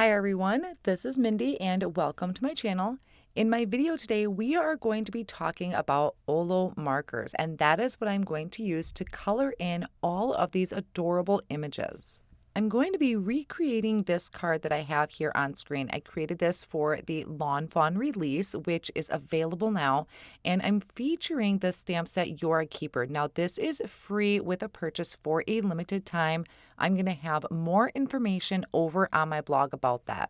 Hi everyone, this is Mindy and welcome to my channel. In my video today, we are going to be talking about Olo markers, and that is what I'm going to use to color in all of these adorable images. I'm going to be recreating this card that I have here on screen. I created this for the Lawn Fawn release, which is available now, and I'm featuring the stamp set You're a Keeper. Now, this is free with a purchase for a limited time. I'm going to have more information over on my blog about that.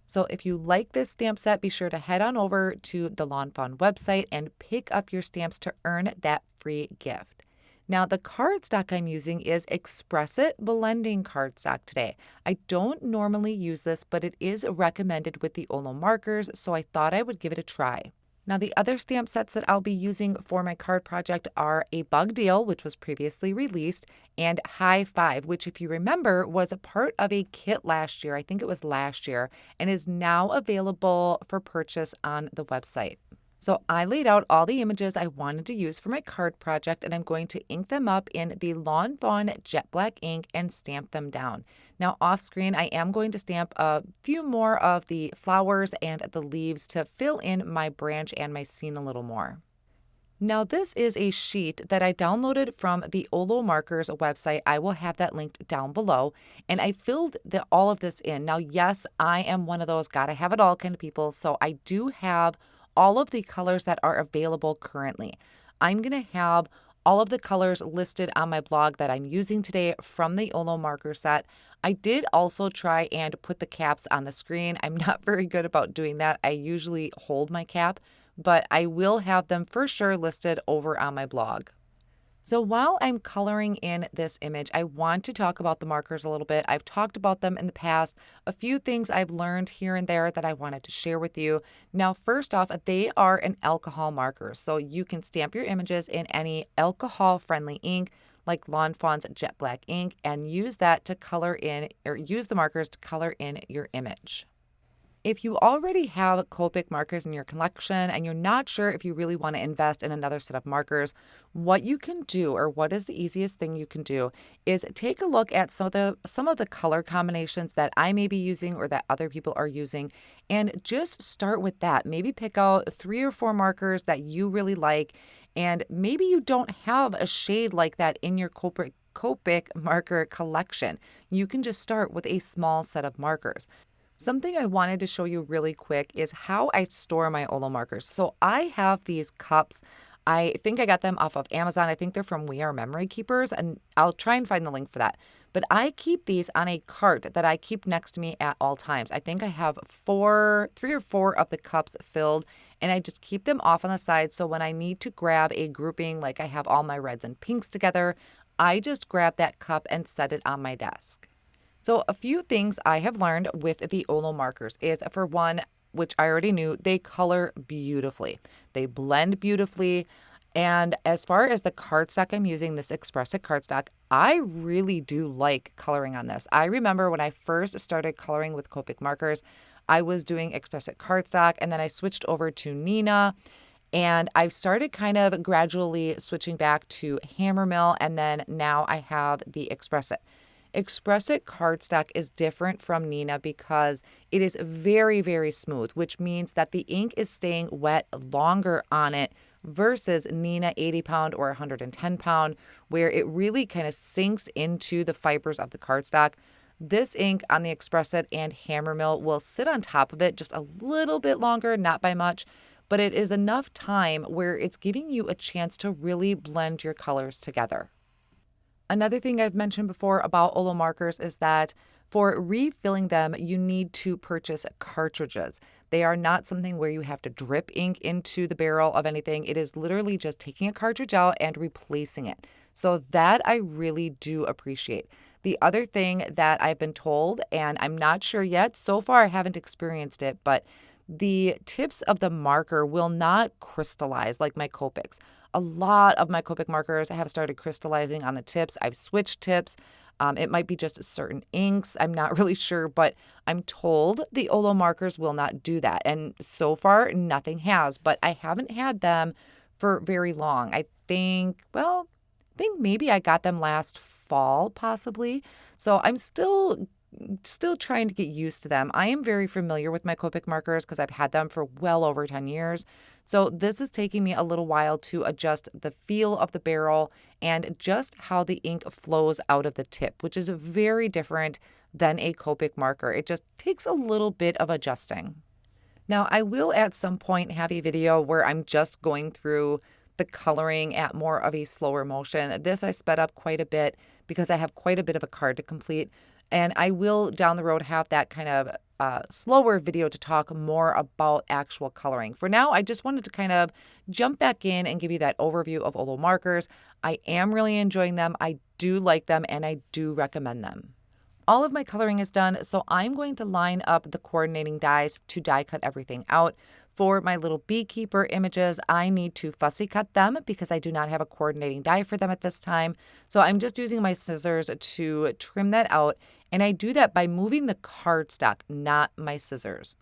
So if you like this stamp set, be sure to head on over to the Lawn Fawn website and pick up your stamps to earn that free gift. Now, the cardstock I'm using is Express It Blending Cardstock today. I don't normally use this, but it is recommended with the Olo markers, so I thought I would give it a try. Now, the other stamp sets that I'll be using for my card project are a Bug Deal, which was previously released, and High Five, which, if you remember, was a part of a kit last year. I think it was last year, and is now available for purchase on the website. So I laid out all the images I wanted to use for my card project, and I'm going to ink them up in the Lawn Fawn Jet Black ink and stamp them down. Now off screen, I am going to stamp a few more of the flowers and the leaves to fill in my branch and my scene a little more. Now this is a sheet that I downloaded from the Olo Markers website. I will have that linked down below, and I filled all of this in. Now yes, I am one of those gotta have it all kind of people, so I do have all of the colors that are available currently. I'm going to have all of the colors listed on my blog that I'm using today from the Olo marker set. I did also try and put the caps on the screen. I'm not very good about doing that. I usually hold my cap, but I will have them for sure listed over on my blog. So while I'm coloring in this image, I want to talk about the markers a little bit. I've talked about them in the past, a few things I've learned here and there that I wanted to share with you. Now, first off, they are an alcohol marker, so you can stamp your images in any alcohol-friendly ink like Lawn Fawn's Jet Black ink and use that to color in, or use the markers to color in your image. If you already have Copic markers in your collection and you're not sure if you really want to invest in another set of markers, what you can do, or what is the easiest thing you can do, is take a look at some of the color combinations that I may be using or that other people are using, and just start with that. Maybe pick out 3 or 4 markers that you really like, and maybe you don't have a shade like that in your Copic marker collection. You can just start with a small set of markers. Something I wanted to show you really quick is how I store my Olo markers. So I have these cups. I think I got them off of Amazon. I think they're from We Are Memory Keepers, and I'll try and find the link for that. But I keep these on a cart that I keep next to me at all times. I think I have 3 or 4 of the cups filled, and I just keep them off on the side. So when I need to grab a grouping, like I have all my reds and pinks together, I just grab that cup and set it on my desk. So a few things I have learned with the Olo markers is, for one, which I already knew, they color beautifully. They blend beautifully. And as far as the cardstock I'm using, this Express It cardstock, I really do like coloring on this. I remember when I first started coloring with Copic markers, I was doing Express It cardstock, and then I switched over to Nina. And I've started kind of gradually switching back to Hammermill, and then now I have the Express It. Express It cardstock is different from Nina because it is very, very smooth, which means that the ink is staying wet longer on it versus Nina 80 pound or 110 pound, where it really kind of sinks into the fibers of the cardstock. This ink on the Express It and Hammermill will sit on top of it just a little bit longer, not by much, but it is enough time where it's giving you a chance to really blend your colors together. Another thing I've mentioned before about Olo markers is that for refilling them, you need to purchase cartridges. They are not something where you have to drip ink into the barrel of anything. It is literally just taking a cartridge out and replacing it. So that I really do appreciate. The other thing that I've been told, and I'm not sure yet, so far I haven't experienced it, but the tips of the marker will not crystallize like my Copics. A lot of my Copic markers have started crystallizing on the tips. I've switched tips. It might be just certain inks. I'm not really sure, but I'm told the Olo markers will not do that. And so far, nothing has, but I haven't had them for very long. I think maybe I got them last fall, possibly. So I'm still still trying to get used to them. I am very familiar with my Copic markers because I've had them for well over 10 years. So this is taking me a little while to adjust the feel of the barrel and just how the ink flows out of the tip, which is very different than a Copic marker. It just takes a little bit of adjusting. Now, I will at some point have a video where I'm just going through the coloring at more of a slower motion. This I sped up quite a bit because I have quite a bit of a card to complete. And I will down the road have that kind of slower video to talk more about actual coloring. For now, I just wanted to kind of jump back in and give you that overview of Olo markers. I am really enjoying them. I do like them and I do recommend them. All of my coloring is done, so I'm going to line up the coordinating dies to die cut everything out. For my little beekeeper images, I need to fussy cut them because I do not have a coordinating die for them at this time. So I'm just using my scissors to trim that out, and I do that by moving the cardstock, not my scissors.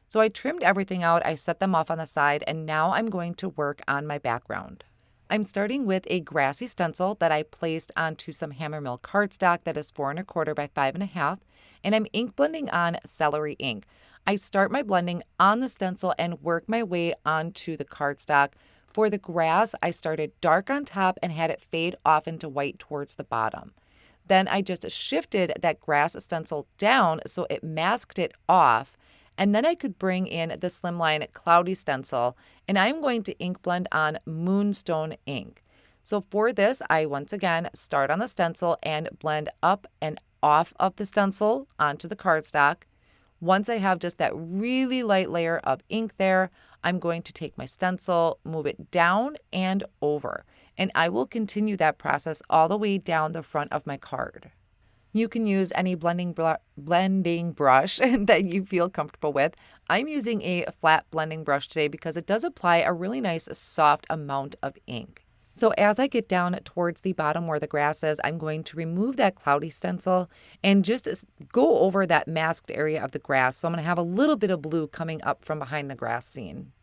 So I trimmed everything out, I set them off on the side, and now I'm going to work on my background. I'm starting with a Grassy Stencil that I placed onto some Hammermill Cardstock that is 4 1/4 by 5 1/2, and I'm ink blending on Celery Ink. I start my blending on the stencil and work my way onto the cardstock. For the grass, I started dark on top and had it fade off into white towards the bottom. Then I just shifted that grass stencil down so it masked it off. And then I could bring in the Slimline Cloudy Stencil, and I'm going to ink blend on Moonstone Ink. So for this, I once again start on the stencil and blend up and off of the stencil onto the cardstock. Once I have just that really light layer of ink there, I'm going to take my stencil, move it down and over, and I will continue that process all the way down the front of my card. You can use any blending brush that you feel comfortable with. I'm using a flat blending brush today because it does apply a really nice soft amount of ink. So as I get down towards the bottom where the grass is, I'm going to remove that cloudy stencil and just go over that masked area of the grass. So I'm going to have a little bit of blue coming up from behind the grass scene.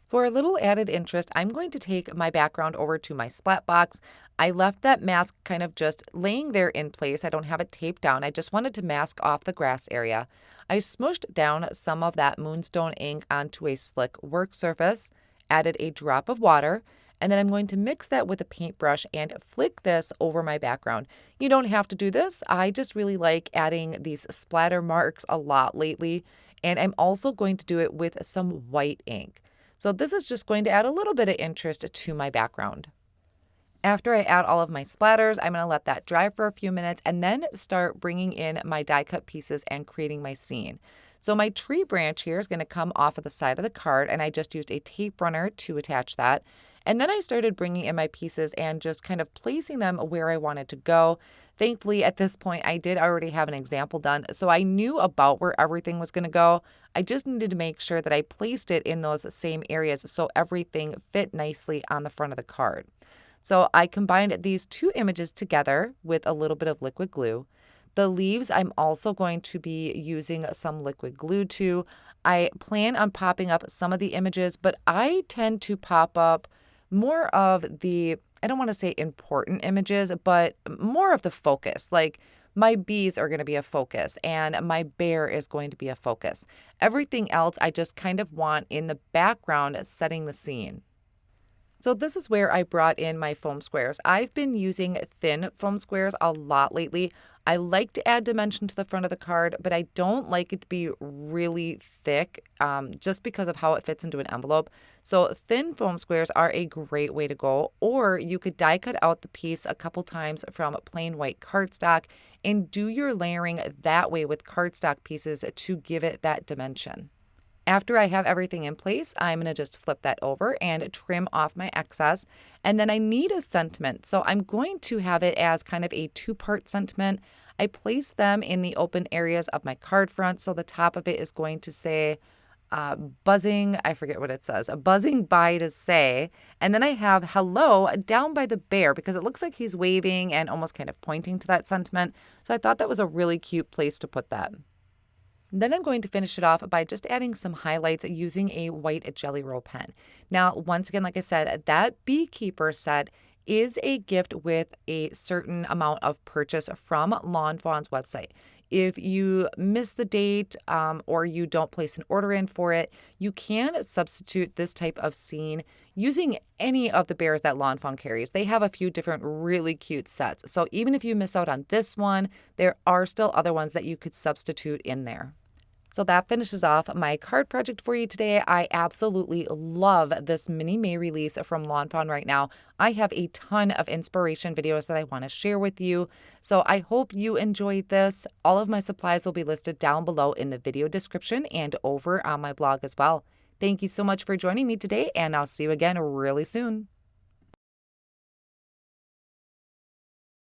For a little added interest, I'm going to take my background over to my Splat Box. I left that mask kind of just laying there in place. I don't have it taped down. I just wanted to mask off the grass area. I smushed down some of that Moonstone ink onto a slick work surface, added a drop of water, and then I'm going to mix that with a paintbrush and flick this over my background. You don't have to do this. I just really like adding these splatter marks a lot lately, and I'm also going to do it with some white ink. So this is just going to add a little bit of interest to my background. After I add all of my splatters, I'm going to let that dry for a few minutes and then start bringing in my die cut pieces and creating my scene. So my tree branch here is going to come off of the side of the card, and I just used a tape runner to attach that. And then I started bringing in my pieces and just kind of placing them where I wanted to go. Thankfully, at this point, I did already have an example done, so I knew about where everything was going to go. I just needed to make sure that I placed it in those same areas so everything fit nicely on the front of the card. So I combined these two images together with a little bit of liquid glue. The leaves, I'm also going to be using some liquid glue to. I plan on popping up some of the images, but I tend to pop up more of the, I don't want to say important images, but more of the focus. Like my bees are going to be a focus and my bear is going to be a focus. Everything else I just kind of want in the background setting the scene. So this is where I brought in my foam squares. I've been using thin foam squares a lot lately. I like to add dimension to the front of the card, but I don't like it to be really thick just because of how it fits into an envelope. So thin foam squares are a great way to go, or you could die cut out the piece a couple times from plain white cardstock and do your layering that way with cardstock pieces to give it that dimension. After I have everything in place, I'm going to just flip that over and trim off my excess. And then I need a sentiment. So I'm going to have it as kind of a two-part sentiment. I place them in the open areas of my card front. So the top of it is going to say buzzing, I forget what it says, a buzzing by to say. And then I have hello down by the bear because it looks like he's waving and almost kind of pointing to that sentiment. So I thought that was a really cute place to put that. Then I'm going to finish it off by just adding some highlights using a white Jelly Roll pen. Now, once again, like I said, that beekeeper set is a gift with a certain amount of purchase from Lawn Fawn's website. if you miss the date or you don't place an order in for it, you can substitute this type of scene using any of the bears that Lawn Fawn carries. They have a few different really cute sets. So even if you miss out on this one, there are still other ones that you could substitute in there. So that finishes off my card project for you today. I absolutely love this mini May release from Lawn Fawn right now. I have a ton of inspiration videos that I want to share with you. So I hope you enjoyed this. All of my supplies will be listed down below in the video description and over on my blog as well. Thank you so much for joining me today, and I'll see you again really soon.